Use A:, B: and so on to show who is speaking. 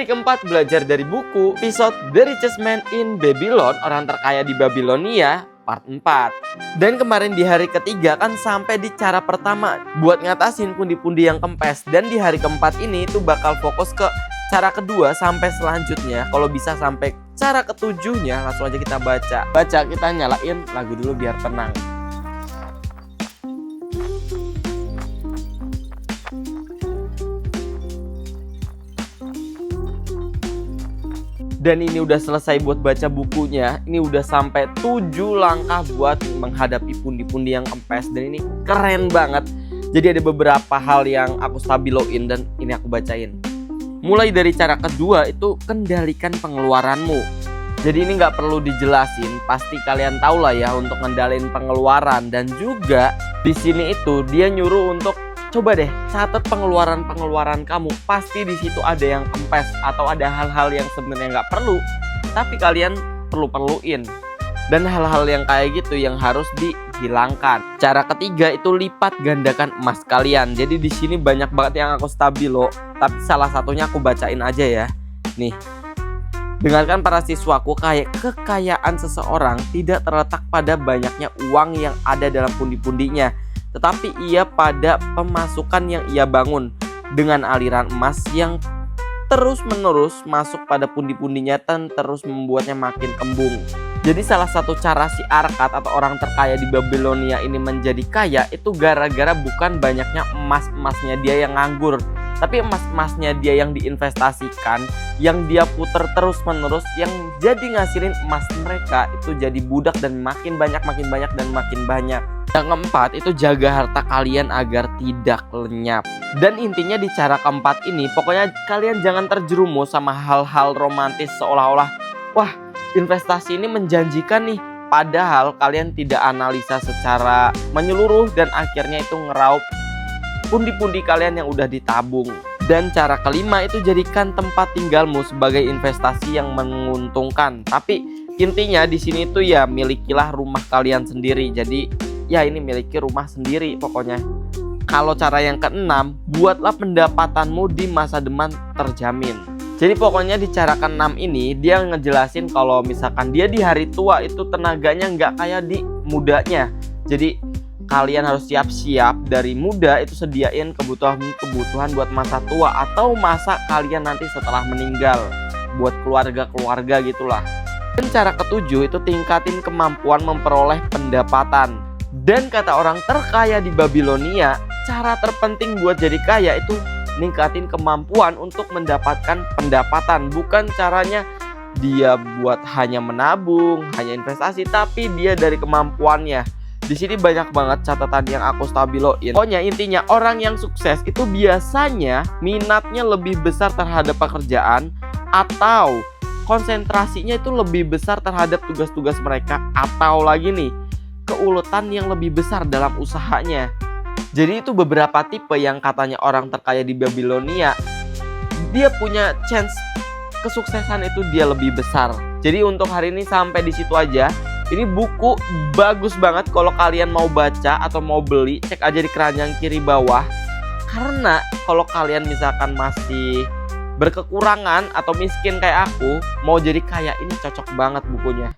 A: Hari keempat belajar dari buku episode The Richest Man in Babylon, orang terkaya di Babilonia, part 4. Dan kemarin di hari ketiga kan sampai di cara pertama buat ngatasin pundi-pundi yang kempes. Dan di hari keempat ini tuh bakal fokus ke cara kedua sampai selanjutnya. Kalau bisa sampai cara ketujuhnya langsung aja kita baca. Kita nyalain lagu dulu biar tenang. Dan ini udah selesai buat baca bukunya. Ini udah sampai 7 langkah buat menghadapi pundi-pundi yang kempes. Dan ini keren banget. Jadi ada beberapa hal yang aku stabiloin dan ini aku bacain. Mulai dari cara kedua itu kendalikan pengeluaranmu. Jadi ini nggak perlu dijelasin. Pasti kalian tahu lah ya untuk ngendalin pengeluaran. Dan juga di sini itu dia nyuruh untuk coba deh catat pengeluaran kamu. Pasti di situ ada yang kempes atau ada hal-hal yang sebenarnya nggak perlu, tapi kalian perluin. Dan hal-hal yang kayak gitu yang harus dihilangkan. Cara ketiga itu lipat gandakan emas kalian. Jadi di sini banyak banget yang aku stabilo, tapi salah satunya aku bacain aja ya. Nih. Dengarkan para siswaku, kekayaan seseorang tidak terletak pada banyaknya uang yang ada dalam pundi-pundinya, tetapi ia pada pemasukan yang ia bangun. Dengan aliran emas yang terus-menerus masuk pada pundi-pundinya dan terus membuatnya makin kembung. Jadi salah satu cara si Arkad atau orang terkaya di Babilonia ini menjadi kaya itu gara-gara bukan banyaknya emas-emasnya dia yang nganggur, tapi emas-emasnya dia yang diinvestasikan, yang dia puter terus-menerus, yang jadi ngasilin emas mereka itu jadi budak dan makin banyak. Yang keempat itu jaga harta kalian agar tidak lenyap. Dan intinya di cara keempat ini pokoknya kalian jangan terjerumus sama hal-hal romantis seolah-olah wah investasi ini menjanjikan nih. Padahal kalian tidak analisa secara menyeluruh dan akhirnya itu ngeraup pundi-pundi kalian yang udah ditabung. Dan cara kelima itu jadikan tempat tinggalmu sebagai investasi yang menguntungkan. Tapi intinya di sini tuh ya milikilah rumah kalian sendiri. Jadi ya ini miliki rumah sendiri pokoknya. Kalau cara yang keenam, buatlah pendapatanmu di masa depan terjamin. Jadi pokoknya di cara keenam ini dia ngejelasin kalau misalkan dia di hari tua itu tenaganya nggak kayak di mudanya. Jadi kalian harus siap-siap dari muda itu sediain kebutuhan buat masa tua atau masa kalian nanti setelah meninggal, buat keluarga gitulah. Dan cara ketujuh itu tingkatin kemampuan memperoleh pendapatan. Dan kata orang terkaya di Babilonia, cara terpenting buat jadi kaya itu ningkatin kemampuan untuk mendapatkan pendapatan. Bukan caranya dia buat hanya menabung, hanya investasi, tapi dia dari kemampuannya. Di sini banyak banget catatan yang aku stabiloin. Pokoknya intinya orang yang sukses itu biasanya minatnya lebih besar terhadap pekerjaan atau konsentrasinya itu lebih besar terhadap tugas-tugas mereka, atau lagi nih keuletan yang lebih besar dalam usahanya. Jadi itu beberapa tipe yang katanya orang terkaya di Babilonia dia punya chance kesuksesan itu dia lebih besar. Jadi untuk hari ini sampai di situ aja. Ini buku bagus banget kalau kalian mau baca atau mau beli, cek aja di keranjang kiri bawah. Karena kalau kalian misalkan masih berkekurangan atau miskin kayak aku, mau jadi kaya ini cocok banget bukunya.